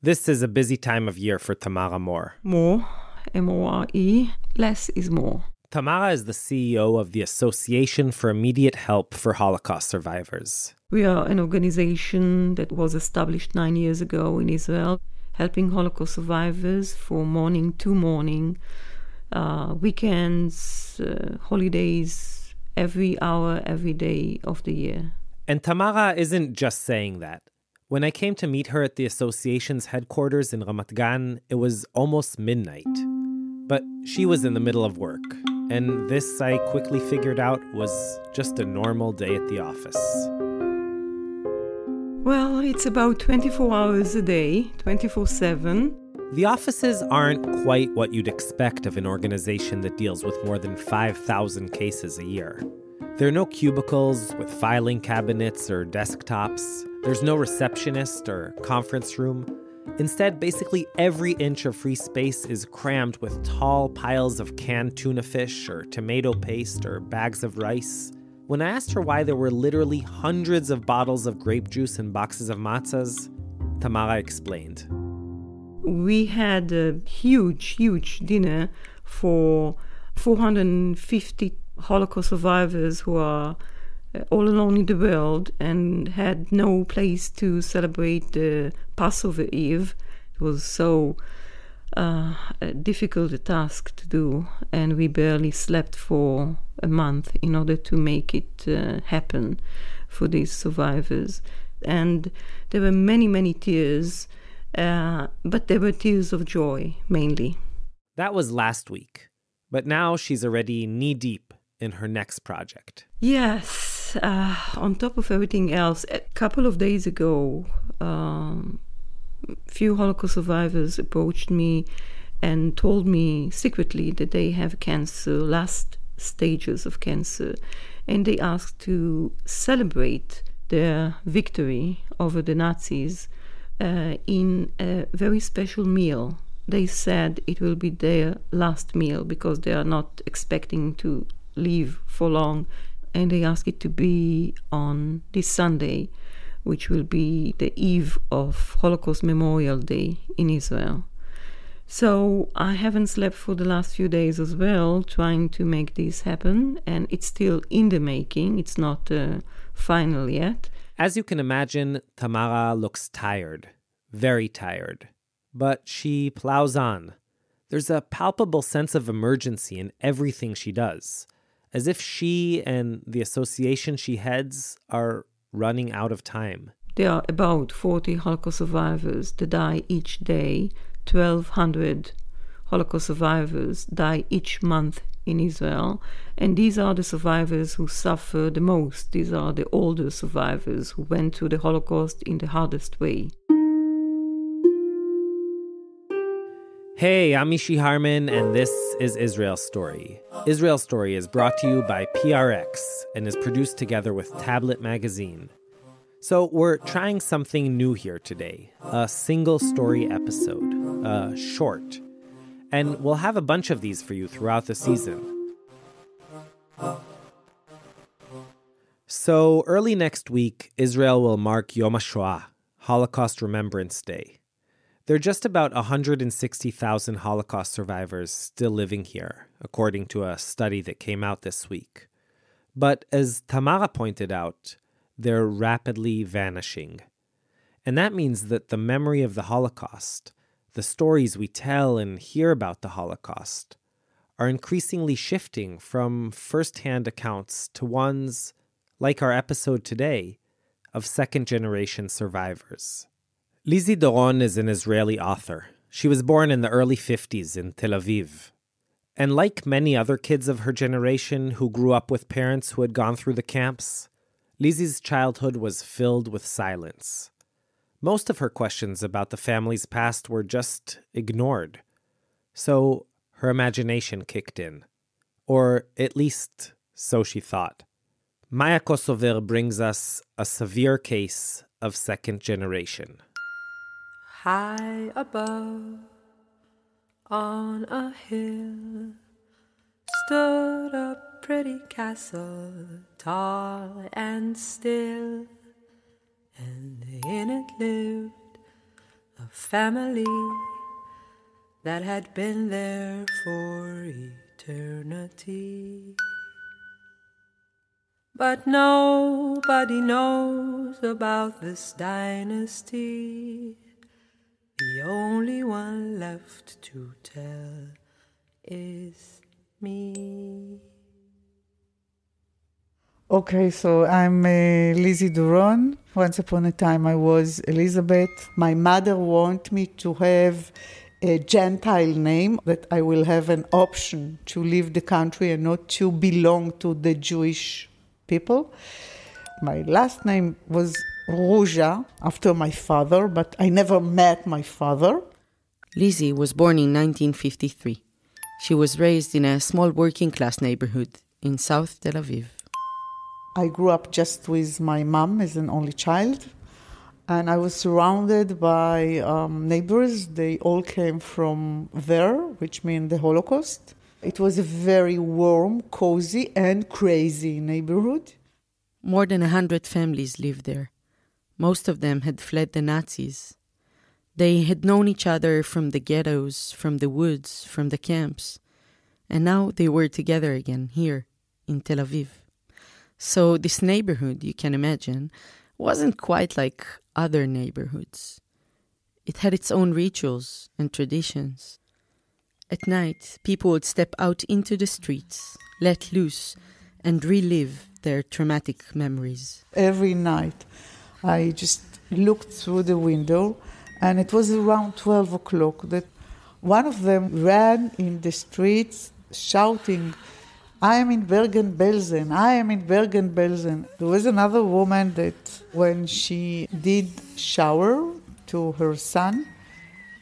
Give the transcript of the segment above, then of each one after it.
This is a busy time of year for Tamara Mor. More, M-O-R-E, less is more. Tamara is the CEO of the Association for Immediate Help for Holocaust Survivors. We are an organization that was established 9 years ago in Israel, helping Holocaust survivors for morning to morning, weekends, holidays, every hour, every day of the year. And Tamara isn't just saying that. When I came to meet her at the association's headquarters in Ramat Gan, it was almost midnight. But she was in the middle of work, and this, I quickly figured out, was just a normal day at the office. Well, it's about 24 hours a day, 24/7. The offices aren't quite what you'd expect of an organization that deals with more than 5,000 cases a year. There are no cubicles with filing cabinets or desktops. There's no receptionist or conference room. Instead, basically every inch of free space is crammed with tall piles of canned tuna fish or tomato paste or bags of rice. When I asked her why there were literally hundreds of bottles of grape juice and boxes of matzahs, Tamara explained. We had a huge dinner for 450 Holocaust survivors who are all alone in the world and had no place to celebrate the Passover Eve. It was so difficult a task to do, and we barely slept for a month in order to make it happen for these survivors. And there were many tears, but there were tears of joy, mainly. That was last week, but now she's already knee-deep in her next project. Yes, on top of everything else, a couple of days ago, few Holocaust survivors approached me and told me secretly that they have cancer, last stages of cancer, and they asked to celebrate their victory over the Nazis in a very special meal. They said it will be their last meal because they are not expecting to live for long, and they asked it to be on this Sunday, which will be the eve of Holocaust Memorial Day in Israel. So I haven't slept for the last few days as well, trying to make this happen, and it's still in the making. It's not final yet. As you can imagine, Tamara looks tired, very tired, but she plows on. There's a palpable sense of emergency in everything she does, as if she and the association she heads are running out of time. There are about 40 Holocaust survivors that die each day. 1,200 Holocaust survivors die each month in Israel. And these are the survivors who suffer the most. These are the older survivors who went through the Holocaust in the hardest way. Hey, I'm Mishy Harman, and this is Israel Story. Israel Story is brought to you by PRX and is produced together with Tablet Magazine. So we're trying something new here today, a single story episode, a short. And we'll have a bunch of these for you throughout the season. So early next week, Israel will mark Yom HaShoah, Holocaust Remembrance Day. There are just about 160,000 Holocaust survivors still living here, according to a study that came out this week. But as Tamara pointed out, they're rapidly vanishing. And that means that the memory of the Holocaust, the stories we tell and hear about the Holocaust, are increasingly shifting from first-hand accounts to ones, like our episode today, of second-generation survivors. Lizi Doron is an Israeli author. She was born in the early 50s in Tel Aviv. And like many other kids of her generation who grew up with parents who had gone through the camps, Lizi's childhood was filled with silence. Most of her questions about the family's past were just ignored. So her imagination kicked in. Or at least, so she thought. Maya Kosover brings us a severe case of second generation. High above, on a hill, stood a pretty castle, tall and still, and in it lived a family that had been there for eternity. But nobody knows about this dynasty. The only one left to tell is me. Okay, so I'm Lizzie Duron. Once upon a time I was Elizabeth. My mother wanted me to have a Gentile name, that I will have an option to leave the country and not to belong to the Jewish people. My last name was Ruja, after my father, but I never met my father. Lizzie was born in 1953. She was raised in a small working-class neighborhood in South Tel Aviv. I grew up just with my mom as an only child, and I was surrounded by neighbors. They all came from there, which means the Holocaust. It was a very warm, cozy, and crazy neighborhood. More than 100 families lived there. Most of them had fled the Nazis. They had known each other from the ghettos, from the woods, from the camps. And now they were together again, here, in Tel Aviv. So this neighborhood, you can imagine, wasn't quite like other neighborhoods. It had its own rituals and traditions. At night, people would step out into the streets, let loose, and relive their traumatic memories. Every night, I just looked through the window, and it was around 12 o'clock that one of them ran in the streets shouting, "I am in Bergen-Belsen, I am in Bergen-Belsen." There was another woman that when she did shower to her son,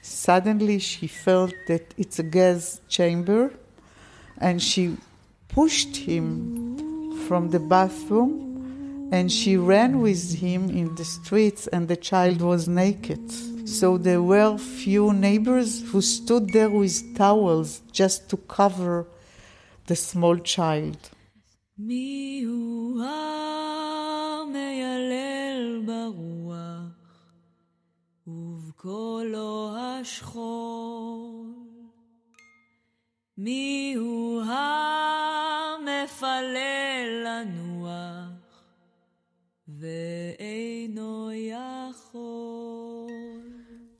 suddenly she felt that it's a gas chamber, and she pushed him from the bathroom, and she ran with him in the streets, and the child was naked. So there were few neighbors who stood there with towels just to cover the small child.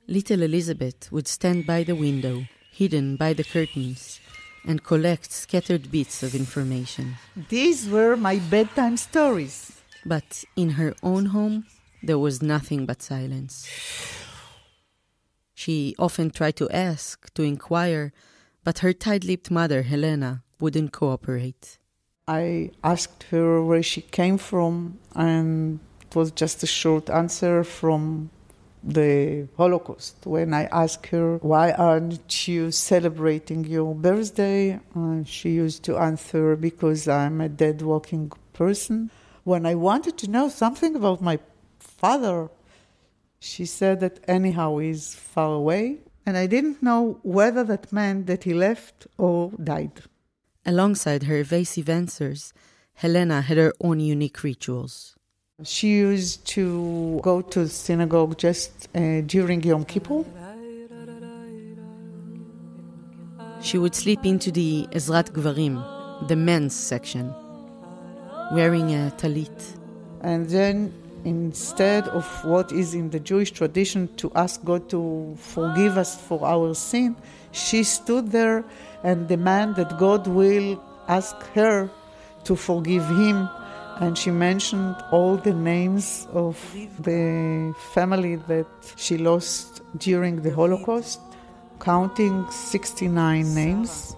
Little Elizabeth would stand by the window, hidden by the curtains, and collect scattered bits of information. These were my bedtime stories. But in her own home, there was nothing but silence. She often tried to ask, to inquire, but her tight-lipped mother, Helena, wouldn't cooperate. I asked her where she came from, and it was just a short answer from the Holocaust. When I asked her, "Why aren't you celebrating your birthday?" She used to answer, "Because I'm a dead walking person." When I wanted to know something about my father, she said that anyhow he's far away, and I didn't know whether that meant that he left or died. Alongside her evasive answers, Helena had her own unique rituals. She used to go to the synagogue just during Yom Kippur. She would slip into the Ezrat Gvarim, the men's section, wearing a talit. And then instead of what is in the Jewish tradition to ask God to forgive us for our sin, she stood there and demanded that God will ask her to forgive him. And she mentioned all the names of the family that she lost during the Holocaust, counting 69 names.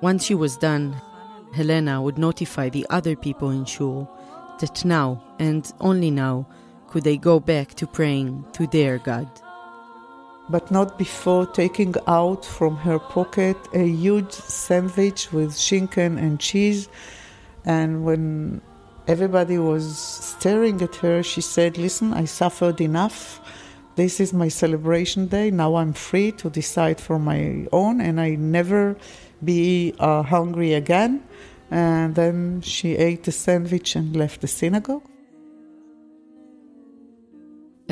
Once she was done, Helena would notify the other people in shul that now, and only now, could they go back to praying to their God. But not before taking out from her pocket a huge sandwich with schinken and cheese. And when everybody was staring at her, she said, "Listen, I suffered enough. This is my celebration day. Now I'm free to decide for my own, and I never be hungry again." And then she ate the sandwich and left the synagogue.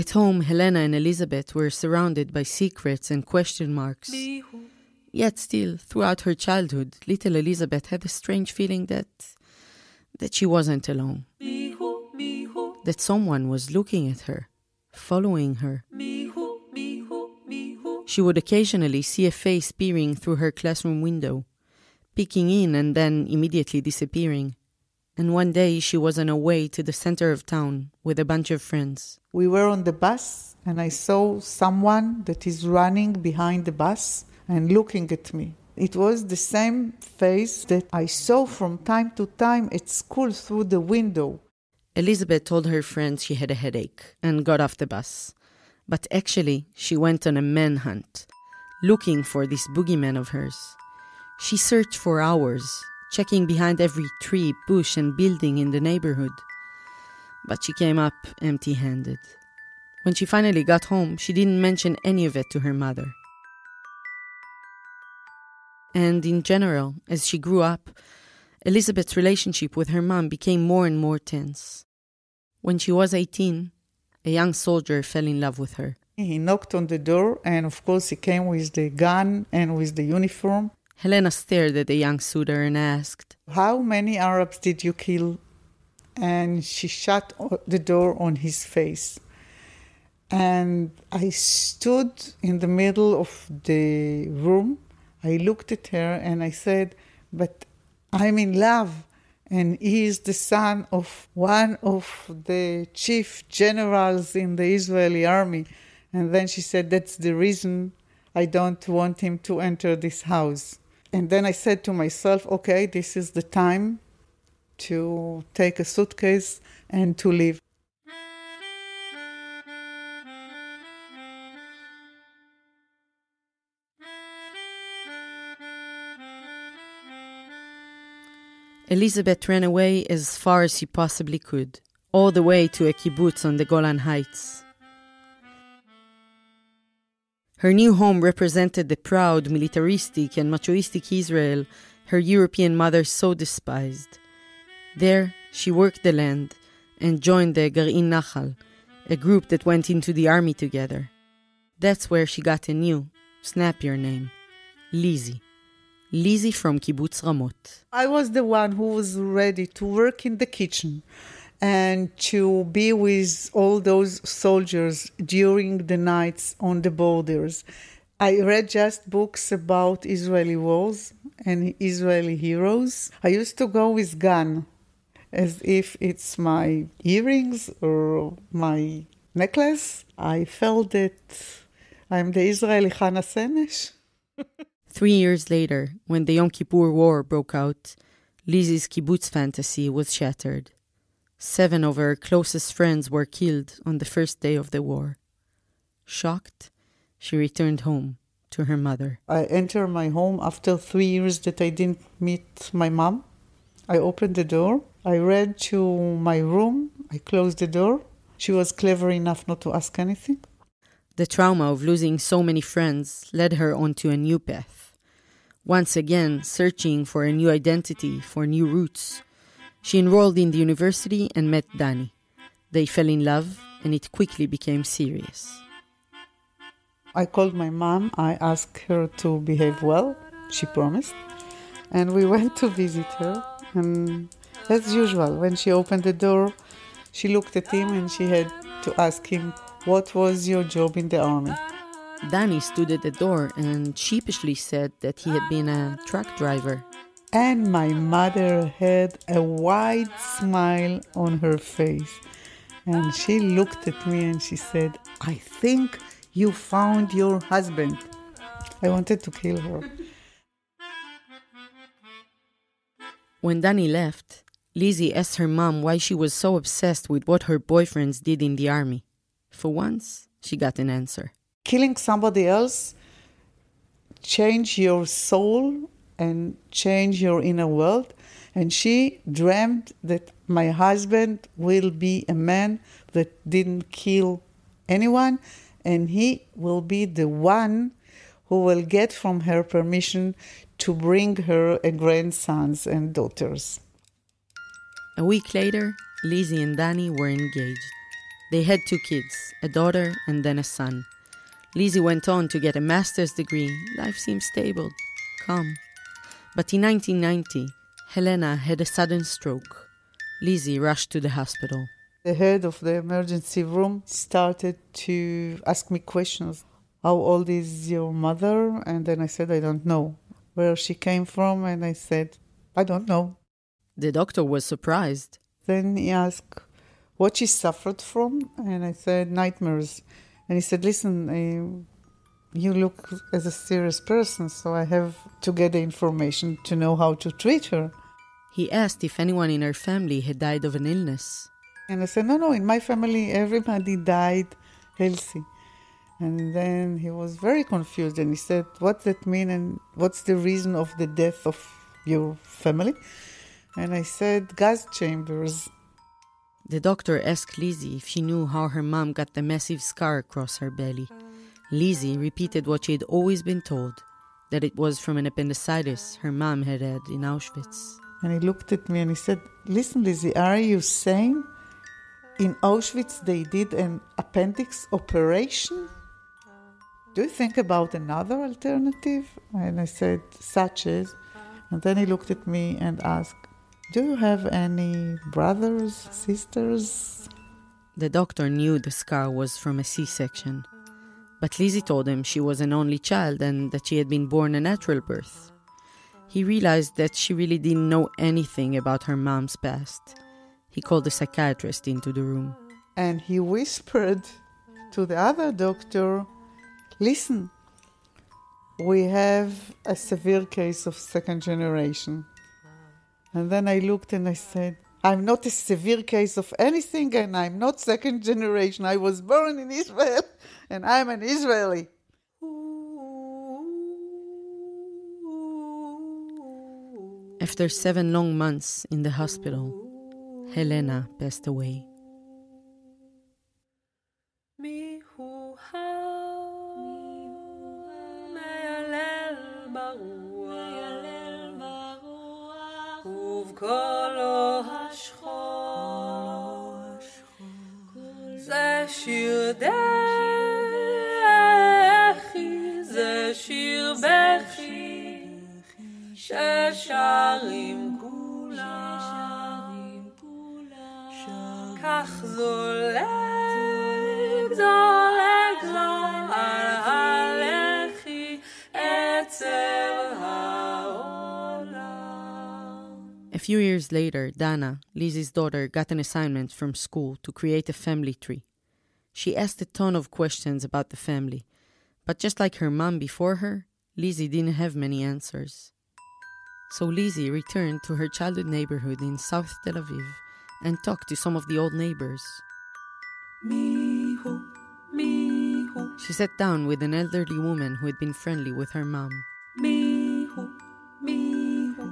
At home, Helena and Elizabeth were surrounded by secrets and question marks. Yet still, throughout her childhood, little Elizabeth had a strange feeling that she wasn't alone. That someone was looking at her, following her. She would occasionally see a face peering through her classroom window, peeking in and then immediately disappearing. And one day she was on her way to the center of town with a bunch of friends. We were on the bus and I saw someone that is running behind the bus and looking at me. It was the same face that I saw from time to time at school through the window. Elizabeth told her friends she had a headache and got off the bus. But actually, she went on a manhunt, looking for this boogeyman of hers. She searched for hours, checking behind every tree, bush, and building in the neighborhood. But she came up empty-handed. When she finally got home, she didn't mention any of it to her mother. And in general, as she grew up, Elizabeth's relationship with her mom became more and more tense. When she was 18, a young soldier fell in love with her. He knocked on the door, and of course he came with the gun and with the uniform. Helena stared at the young suitor and asked, "How many Arabs did you kill?" And she shut the door on his face. And I stood in the middle of the room. I looked at her and I said, "But I'm in love. And he is the son of one of the chief generals in the Israeli army." And then she said, "That's the reason I don't want him to enter this house." And then I said to myself, okay, this is the time to take a suitcase and to leave. Elizabeth ran away as far as she possibly could, all the way to a kibbutz on the Golan Heights. Her new home represented the proud, militaristic and machoistic Israel her European mother so despised. There, she worked the land and joined the Gar'in Nachal, a group that went into the army together. That's where she got a new, snappier name, Lizzie. Lizzie from Kibbutz Ramot. I was the one who was ready to work in the kitchen and to be with all those soldiers during the nights on the borders. I read just books about Israeli wars and Israeli heroes. I used to go with gun, as if it's my earrings or my necklace. I felt that I'm the Israeli Hannah Senesh. 3 years later, when the Yom Kippur War broke out, Lizzie's kibbutz fantasy was shattered. 7 of her closest friends were killed on the first day of the war. Shocked, she returned home to her mother. I entered my home after 3 years that I didn't meet my mom. I opened the door. I ran to my room. I closed the door. She was clever enough not to ask anything. The trauma of losing so many friends led her onto a new path. Once again, searching for a new identity, for new roots. She enrolled in the university and met Dani. They fell in love, and it quickly became serious. I called my mom. I asked her to behave well. She promised. And we went to visit her. And as usual, when she opened the door, she looked at him and she had to ask him, "What was your job in the army?" Dani stood at the door and sheepishly said that he had been a truck driver. And my mother had a wide smile on her face. And she looked at me and she said, "I think you found your husband." I wanted to kill her. When Dani left, Lizzie asked her mom why she was so obsessed with what her boyfriends did in the army. For once, she got an answer. Killing somebody else change your soul and change your inner world. And she dreamed that my husband will be a man that didn't kill anyone, and he will be the one who will get from her permission to bring her a grandsons and daughters. A week later, Lizzie and Dani were engaged. They had 2 kids, a daughter and then a son. Lizzie went on to get a master's degree. Life seemed stable, calm. But in 1990, Helena had a sudden stroke. Lizzie rushed to the hospital. The head of the emergency room started to ask me questions. How old is your mother? And then I said, I don't know. Where she came from? And I said, I don't know. The doctor was surprised. Then he asked what she suffered from. And I said, nightmares. And he said, listen, you look as a serious person, so I have to get the information to know how to treat her. He asked if anyone in her family had died of an illness. And I said, no, in my family, everybody died healthy. And then he was very confused, and he said, what's that mean, and what's the reason of the death of your family? And I said, gas chambers. The doctor asked Lizzie if she knew how her mom got the massive scar across her belly. Lizzie repeated what she had always been told, that it was from an appendicitis her mom had had in Auschwitz. And he looked at me and he said, listen, Lizzie, are you saying in Auschwitz they did an appendix operation? Do you think about another alternative? And I said, such as? And then he looked at me and asked, do you have any brothers, sisters? The doctor knew the scar was from a C-section. But Lizzie told him she was an only child and that she had been born a natural birth. He realized that she really didn't know anything about her mom's past. He called a psychiatrist into the room. And he whispered to the other doctor, listen, we have a severe case of second generation. And then I looked and I said, I'm not a severe case of anything and I'm not second generation. I was born in Israel and I'm an Israeli. After 7 long months in the hospital, Helena passed away. זה שיר דחי, זה שיר בכי, ששרים כולם, כך זולג, זולג לו על הלחי, עצר העולם. A few years later, Dana, Lizzie's daughter, got an assignment from school to create a family tree. She asked a ton of questions about the family, but just like her mom before her, Lizzie didn't have many answers. So Lizzie returned to her childhood neighborhood in South Tel Aviv and talked to some of the old neighbors. She sat down with an elderly woman who had been friendly with her mom.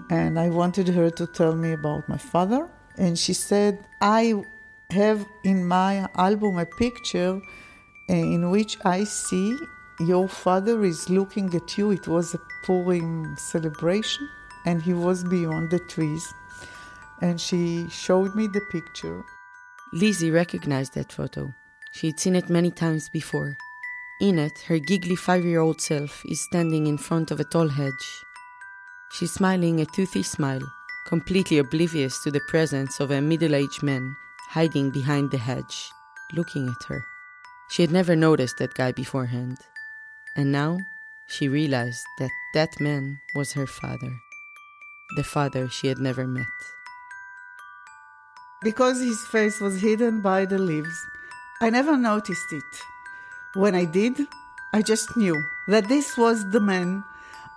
And I wanted her to tell me about my father. And she said, I have in my album a picture in which I see your father is looking at you. It was a Purim celebration and he was beyond the trees. And she showed me the picture. Lizzie recognized that photo. She had seen it many times before. In it, her giggly 5-year-old self is standing in front of a tall hedge. She's smiling a toothy smile, completely oblivious to the presence of a middle-aged man hiding behind the hedge, looking at her. She had never noticed that guy beforehand. And now, she realized that that man was her father. The father she had never met. Because his face was hidden by the leaves, I never noticed it. When I did, I just knew that this was the man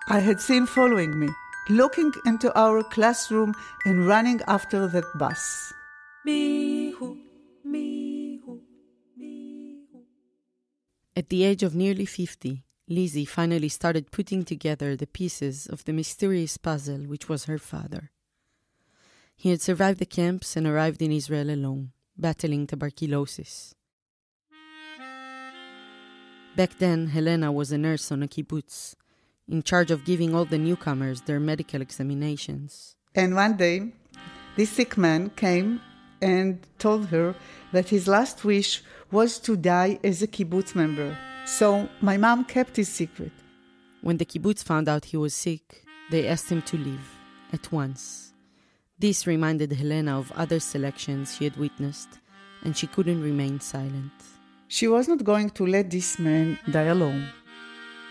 I had seen following me, looking into our classroom and running after that bus. At the age of nearly 50, Lizzie finally started putting together the pieces of the mysterious puzzle which was her father. He had survived the camps and arrived in Israel alone, battling tuberculosis. Back then, Helena was a nurse on a kibbutz, in charge of giving all the newcomers their medical examinations. And one day, this sick man came and told her that his last wish was to die as a kibbutz member. So my mom kept his secret. When the kibbutz found out he was sick, they asked him to leave, at once. This reminded Helena of other selections she had witnessed, and she couldn't remain silent. She was not going to let this man die alone.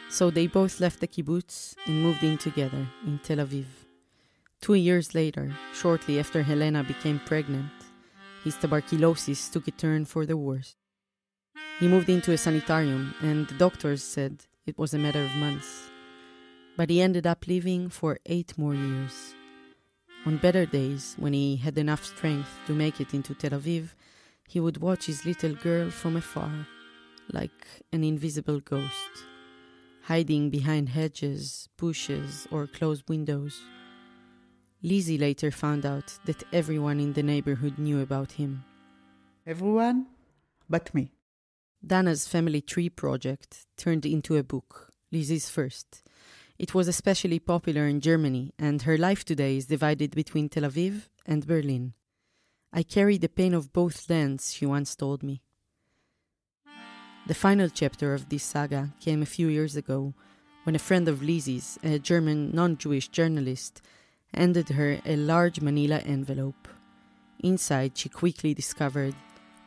So they both left the kibbutz and moved in together in Tel Aviv. 2 years later, shortly after Helena became pregnant, his tuberculosis took a turn for the worse. He moved into a sanitarium, and the doctors said it was a matter of months. But he ended up living for 8 more years. On better days, when he had enough strength to make it into Tel Aviv, he would watch his little girl from afar, like an invisible ghost, hiding behind hedges, bushes, or closed windows. Lizzie later found out that everyone in the neighborhood knew about him. Everyone but me. Dana's family tree project turned into a book, Lizzie's first. It was especially popular in Germany, and her life today is divided between Tel Aviv and Berlin. I carry the pain of both lands, she once told me. The final chapter of this saga came a few years ago, when a friend of Lizzie's, a German non-Jewish journalist, handed her a large manila envelope. Inside, she quickly discovered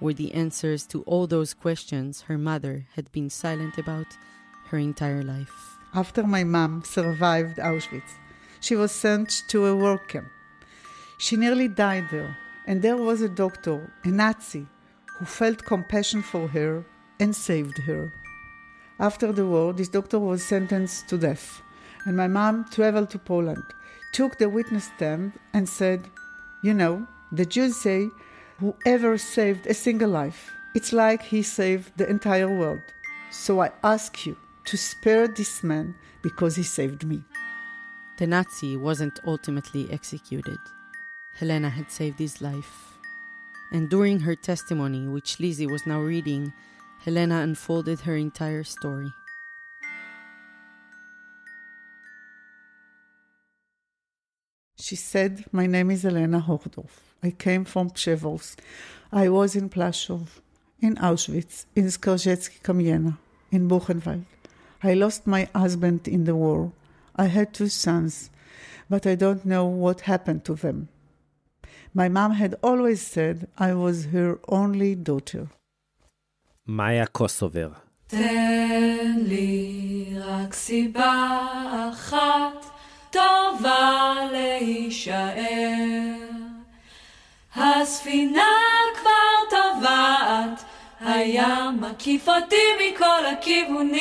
were the answers to all those questions her mother had been silent about her entire life. After my mom survived Auschwitz, she was sent to a work camp. She nearly died there, and there was a doctor, a Nazi, who felt compassion for her and saved her. After the war, this doctor was sentenced to death, and my mom traveled to Poland, took the witness stand and said, "You know, the Jews say, whoever saved a single life, it's like he saved the entire world. So I ask you to spare this man because he saved me." The Nazi wasn't ultimately executed. Helena had saved his life. And during her testimony, which Lizzie was now reading, Helena unfolded her entire story. She said, "My name is Helena Hochdorf. I came from Przeworsk. I was in Plaszow, in Auschwitz, in Skarżecki Kamienia, in Buchenwald. I lost my husband in the war. I had 2 sons, but I don't know what happened to them. My mom had always said I was her only daughter." Maya Kosover. תן לי רק סיבה אחת טובה להישאר. הספינה כבר טובעת, הים מקיף אותי מכל הכיוונים.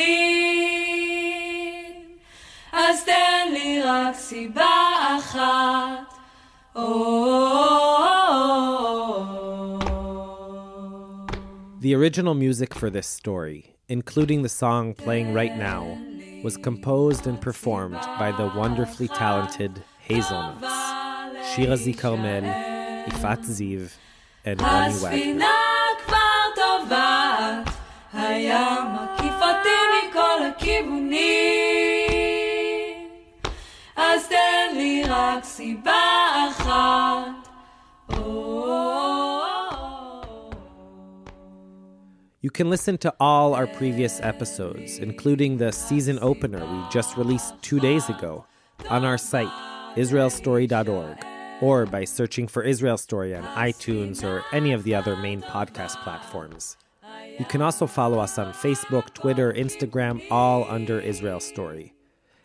אז תן לי רק סיבה אחת. The original music for this story, including the song playing right now, was composed and performed by the wonderfully talented Hazelnuts, Shira Z. Carmel, Ifat Ziv, and Ronnie Wagner. הספינה כבר טובעת, הים מקיף אותי מכל הכיוונים. אז תן לי רק סיבה אחת. You can listen to all our previous episodes, including the season opener we just released 2 days ago, on our site, israelstory.org, or by searching for Israel Story on iTunes or any of the other main podcast platforms. You can also follow us on Facebook, Twitter, Instagram, all under Israel Story.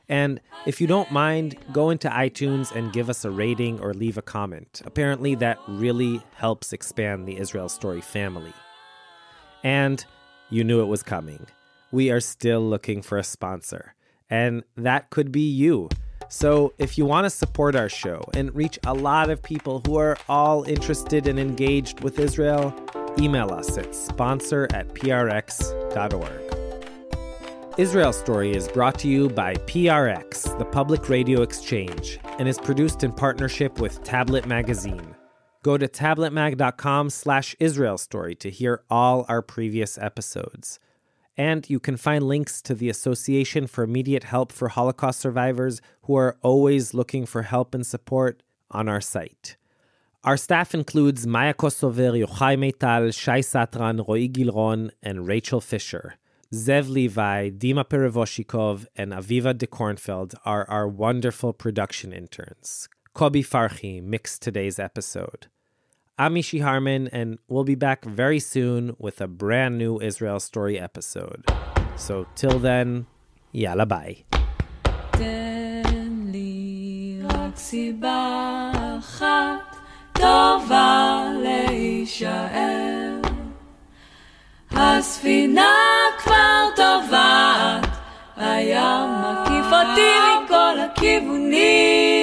And if you don't mind, go into iTunes and give us a rating or leave a comment. Apparently that really helps expand the Israel Story family. And you knew it was coming. We are still looking for a sponsor. And that could be you. So if you want to support our show and reach a lot of people who are all interested and engaged with Israel, email us at sponsor@prx.org. Israel Story is brought to you by PRX, the Public Radio Exchange, and is produced in partnership with Tablet Magazine. Go to tabletmag.com/Israel Story to hear all our previous episodes. And you can find links to the Association for Immediate Help for Holocaust Survivors, who are always looking for help and support, on our site. Our staff includes Maya Kosover, Yochai Meital, Shai Satran, Roy Gilron, and Rachel Fisher. Zev Levi, Dima Perevoshikov, and Aviva de Kornfeld are our wonderful production interns. Kobi Farhi mixed today's episode. I'm Ishi Harman, and we'll be back very soon with a brand new Israel Story episode. So till then, yalla bye. תן לי רק סיבה אחת טובה להישאר. הספינה כבר טובעת, הים מקיף אותי מכל הכיוונים.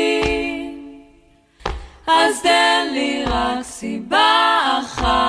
אז תן לי רק סיבה אחת.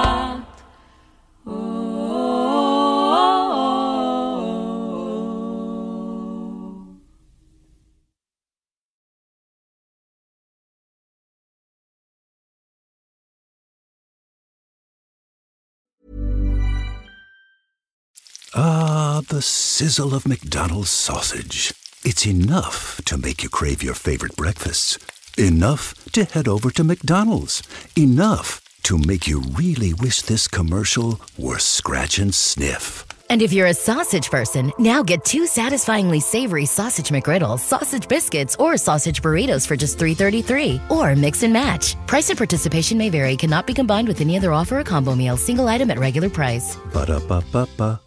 Ah, the sizzle of McDonald's sausage. It's enough to make you crave your favorite breakfasts. Enough to head over to McDonald's. Enough to make you really wish this commercial were scratch and sniff. And if you're a sausage person, now get 2 satisfyingly savory sausage McGriddles, sausage biscuits, or sausage burritos for just $3.33. Or mix and match. Price and participation may vary. Cannot be combined with any other offer or combo meal. Single item at regular price. Ba-da-ba-ba-ba.